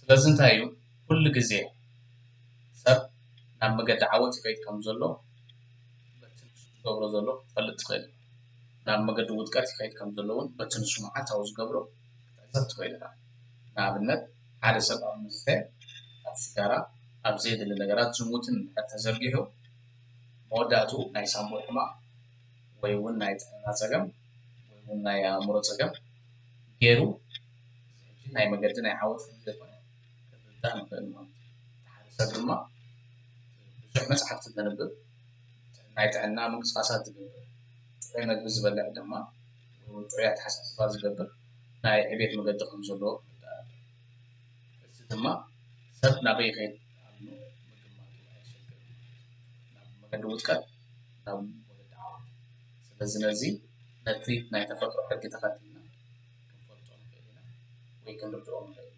ስለዚህ እንታይ እዩ ኩሉ ግዜ ሰብ ናብ መገዲ ዓወት ከይድ ከም ዘሎ በትንሱ ዝገብሮ ዘሎ ክፈልጥ ትኽእል ናብ መገዲ ውድቀት ከይድ ከም ዘሎ እውን በትንሱ መዓልታዊ ዝገብሮ ክትዕዘብ ትኽእል ኢኻ ንኣብነት ሓደ ሰብ ኣብ መስተ ኣብ ሲጋራ ኣብ ዘይድሊ ነገራት ዝሙትን ተዘርጊሑ መወዳእትኡ ናይ ሳምቡዕ ሕማቕ ወይ እውን ናይ ጥዕና ፀገም ወይ እውን ናይ ኣእምሮ ፀገም ገይሩ ናይ መገዲ ናይ ዓወት ዘይኮነ ክርዳእ ንኽእል ማለት እዩ ሓደ ሰብ ድማ ብዙሕ መፅሓፍቲ ዘንብብ ናይ ጥዕና ምንቅስቓሳት ዝገብር ጥዑይ ምግቢ ዝበልዕ ድማ ጥዑይ ኣተሓሳስባ ዝገብር ናይ ዕብየት መገዲ ከም ዘለዎ እዚ ድማ ሰብ ናበይ ይኸይድ ኣሎ ምግማቱ ኣይሸግርን ናብ መገዲ ውድቀት ናብ መገዲ ዓወት ስለዚ ነዚ ነቲ ናይ ተፈጥሮ ሕጊ ተኸቲልና ክንፈልጦ ንኽእል ኢና ወይ ክንርድኦ ንኽእል